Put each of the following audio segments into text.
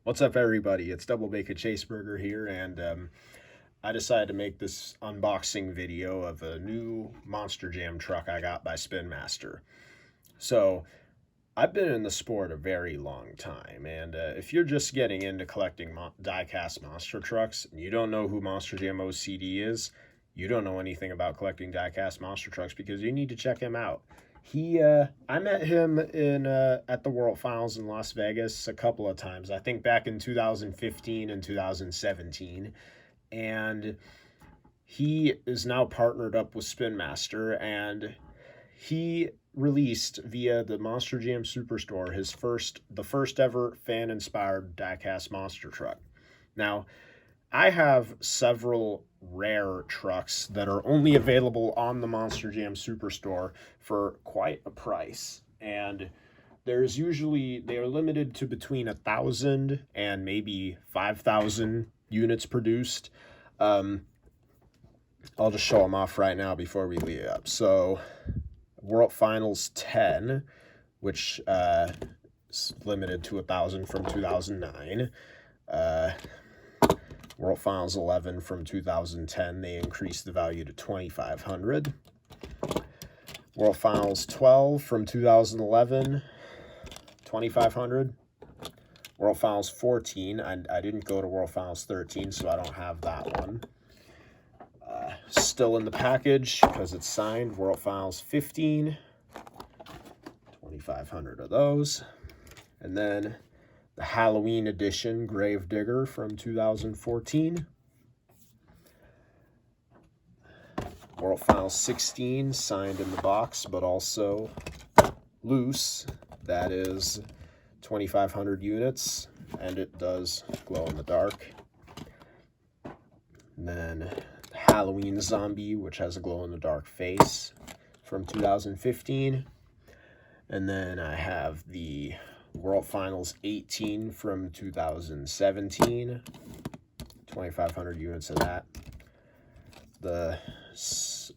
What's up, everybody? It's Double Bacon Chaseburger here, and I decided to make this unboxing video of a new Monster Jam truck I got by Spin Master. So, I've been in the sport a very long time, and if you're just getting into collecting die-cast monster trucks and you don't know who Monster Jam OCD is, you don't know anything about collecting die-cast monster trucks because you need to check him out. I met him in at the World Finals in Las Vegas a couple of times. I think back in 2015 and 2017, and he is now partnered up with Spin Master, and he released via the Monster Jam Superstore the first ever fan inspired diecast monster truck. Now, I have several rare trucks that are only available on the Monster Jam Superstore for quite a price. And they are limited to between 1,000 and maybe 5,000 units produced. I'll just show them off right now before we leave it up. So, World Finals 10, which is limited to 1,000 from 2009. World Finals 11 from 2010, they increased the value to 2,500. World Finals 12 from 2011, 2,500. World Finals 14, I didn't go to World Finals 13, so I don't have that one. Still in the package because it's signed. World Finals 15, 2,500 of those. And then the Halloween edition Gravedigger from 2014. World Finals 16, signed in the box, but also loose. That is 2,500 units, and it does glow in the dark. And then Halloween Zombie, which has a glow-in-the-dark face, from 2015. And then I have the World Finals 18 from 2017. 2,500 units of that. The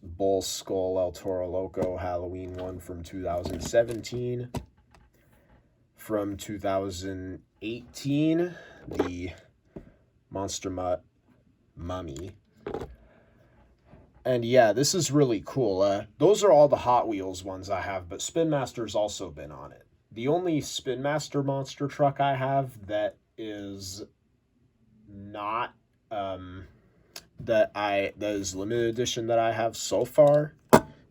Bull Skull El Toro Loco Halloween one from 2017. From 2018, the Monster Mutt Mummy. And yeah, this is really cool. Those are all the Hot Wheels ones I have, but Spin Master's also been on it. The only Spin Master monster truck I have that is not that is limited edition that I have so far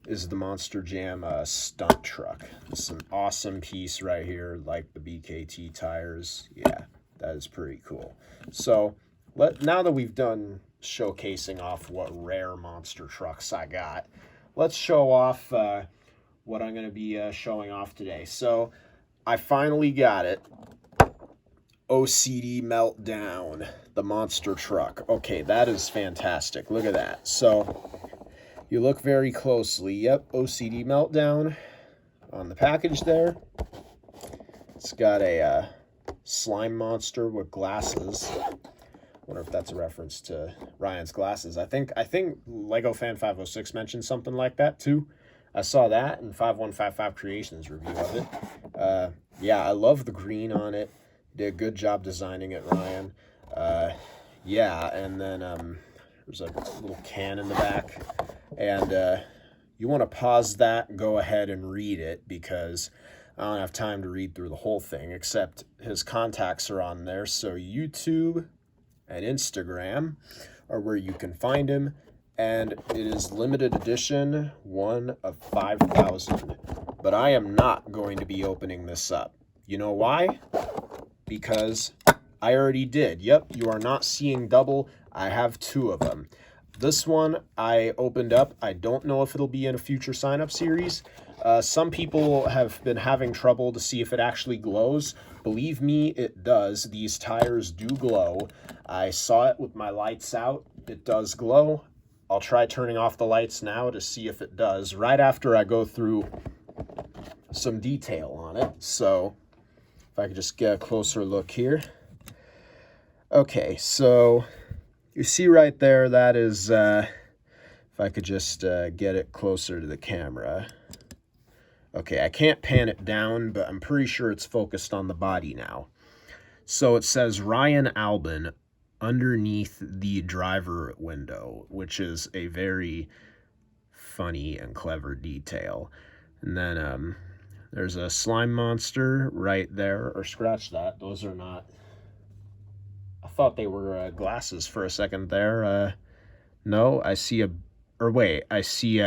is the Monster Jam stunt truck. It's an awesome piece right here, like the BKT tires. Yeah, that is pretty cool. So now that we've done showcasing off what rare monster trucks I got, let's show off what I'm going to be showing off today. So I finally got it. OCD Meltdown, the monster truck. Okay, that is fantastic. Look at that. So you look very closely. Yep, OCD Meltdown on the package there. It's got a slime monster with glasses. Wonder if that's a reference to Ryan's glasses. I think Lego Fan 506 mentioned something like that too. I saw that in 5155 Creations review of it. Yeah, I love the green on it. Did a good job designing it, Ryan. Yeah, and then there's a little can in the back. And you want to pause that, go ahead and read it because I don't have time to read through the whole thing, except his contacts are on there. So YouTube and Instagram are where you can find him, and it is limited edition, 1 of 5,000. But I am not going to be opening this up. You know why? Because I already did. Yep, you are not seeing double. I have 2 of them. This one I opened up. I don't know if it'll be in a future sign-up series. Some people have been having trouble to see if it actually glows. Believe me, it does. These tires do glow. I saw it with my lights out. It does glow. I'll try turning off the lights now to see if it does, right after I go through some detail on it. So if I could just get a closer look here. Okay, so you see right there, that is, if I could just get it closer to the camera. Okay, I can't pan it down, but I'm pretty sure it's focused on the body now. So it says Ryan Albin underneath the driver window, which is a very funny and clever detail. And then there's a slime monster right there, or scratch that. Those are not. I thought they were glasses for a second there. No, I see a, or wait, I see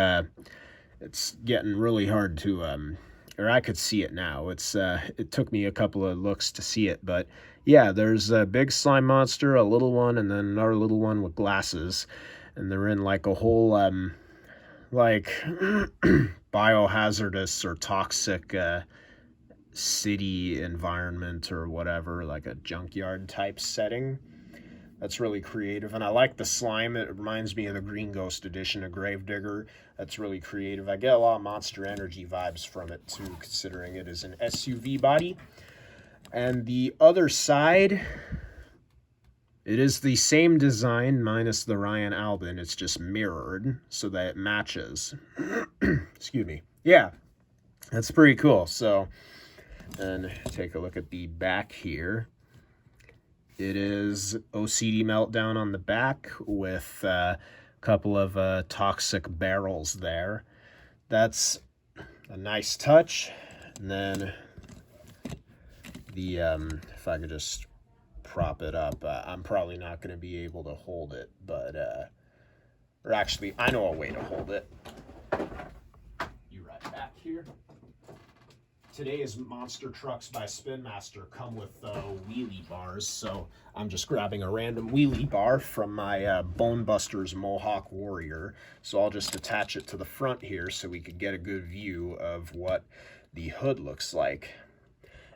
it's getting really hard to or I could see it now. It took me a couple of looks to see it, but yeah, there's a big slime monster, a little one, and then another little one with glasses, and they're in like a whole like biohazardous or toxic city environment or whatever, like a junkyard type setting. That's really creative, and I like the slime. It reminds me of the Green Ghost edition of Gravedigger. That's really creative. I get a lot of Monster Energy vibes from it too, considering it is an SUV body. And the other side, it is the same design minus the Ryan Albin. It's just mirrored so that it matches. Excuse me. Yeah, that's pretty cool. So, and take a look at the back here. It is OCD Meltdown on the back with a couple of toxic barrels there. That's a nice touch. And then the, if I could just prop it up, I'm probably not going to be able to hold it, but, or actually, I know a way to hold it. You right back here. Today's monster trucks by Spin Master come with wheelie bars, so I'm just grabbing a random wheelie bar from my Bone Busters Mohawk Warrior. So I'll just attach it to the front here so we could get a good view of what the hood looks like.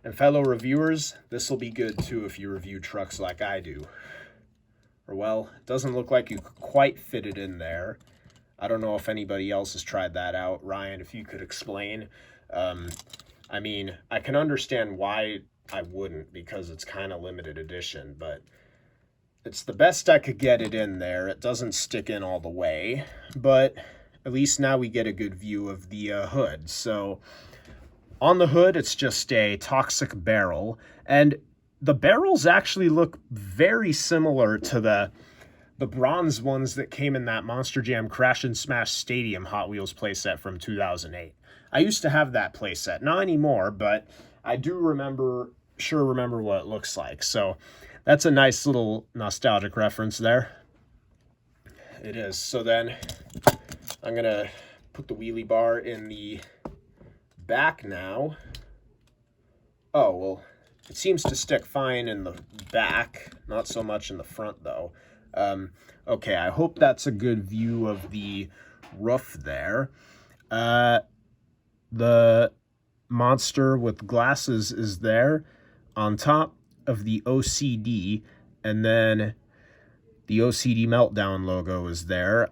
And fellow reviewers, this will be good too if you review trucks like I do. Or well, it doesn't look like you could quite fit it in there. I don't know if anybody else has tried that out. Ryan, if you could explain. I mean, I can understand why I wouldn't, because it's kind of limited edition, but it's the best I could get it in there. It doesn't stick in all the way, but at least now we get a good view of the hood. So on the hood, it's just a toxic barrel, and the barrels actually look very similar to the bronze ones that came in that Monster Jam Crash and Smash Stadium Hot Wheels playset from 2008. I used to have that playset, not anymore, but I do remember what it looks like. So that's a nice little nostalgic reference there. It is. So then I'm going to put the wheelie bar in the back now. Oh, well, it seems to stick fine in the back, not so much in the front though. Okay, I hope that's a good view of the roof there. The monster with glasses is there on top of the OCD, and then the OCD Meltdown logo is there.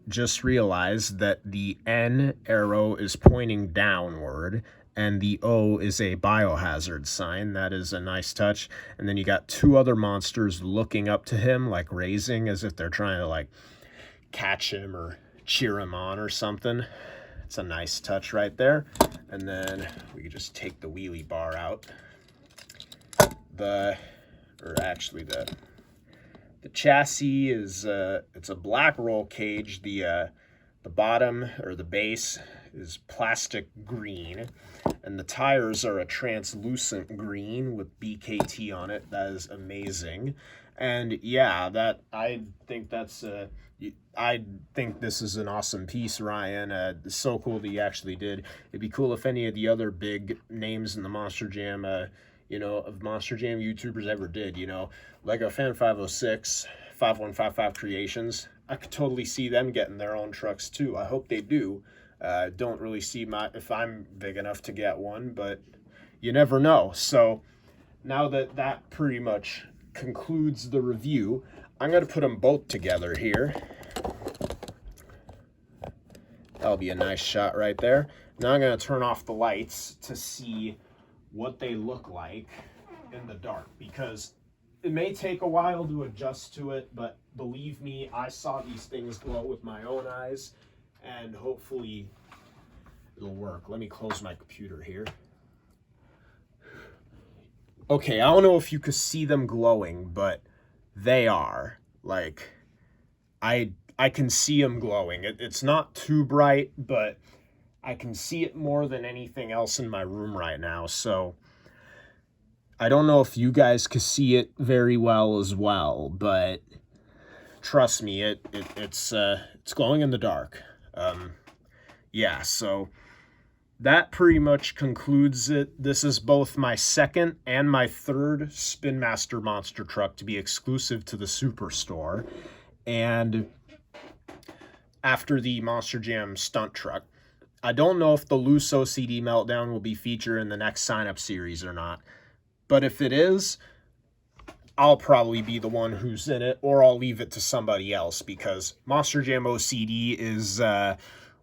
Just realized that the N arrow is pointing downward, and the O is a biohazard sign. That is a nice touch. And then you got two other monsters looking up to him, like raising, as if they're trying to like catch him or cheer him on or something. It's a nice touch right there. And then we can just take the wheelie bar out. The chassis is it's a black roll cage. The bottom, or the base, is plastic green, and the tires are a translucent green with BKT on it. That is amazing. And yeah, I think this is an awesome piece, Ryan. It's so cool that you actually did. It'd be cool if any of the other big names in the Monster Jam, of Monster Jam YouTubers ever did, Lego Fan 506, 5155 Creations. I could totally see them getting their own trucks too. I hope they do. Don't really see if I'm big enough to get one, but you never know. So now that pretty much concludes the review, I'm going to put them both together here. That'll be a nice shot right there. Now I'm going to turn off the lights to see what they look like in the dark, because it may take a while to adjust to it, but believe me, I saw these things glow with my own eyes, and hopefully it'll work. Let me close my computer here. Okay, I don't know if you could see them glowing, but they are. Like, I can see them glowing. It's not too bright, but I can see it more than anything else in my room right now. So I don't know if you guys could see it very well as well, but trust me, it's glowing in the dark. Yeah, so that pretty much concludes it. This is both my second and my third Spin Master monster truck to be exclusive to the Superstore. And after the Monster Jam stunt truck, I don't know if the loose OCD Meltdown will be featured in the next sign-up series or not. But if it is, I'll probably be the one who's in it, or I'll leave it to somebody else, because Monster Jam OCD is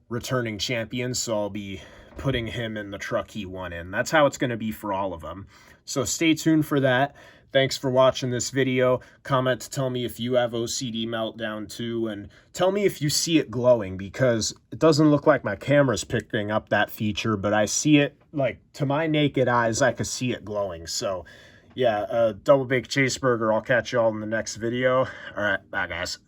returning champion, so I'll be putting him in the truck he won in. That's how it's going to be for all of them. So stay tuned for that. Thanks for watching this video. Comment to tell me if you have OCD Meltdown too, and tell me if you see it glowing, because it doesn't look like my camera's picking up that feature, but I see it, like, to my naked eyes, I could see it glowing. So yeah, double baked cheeseburger. I'll catch you all in the next video. All right, bye guys.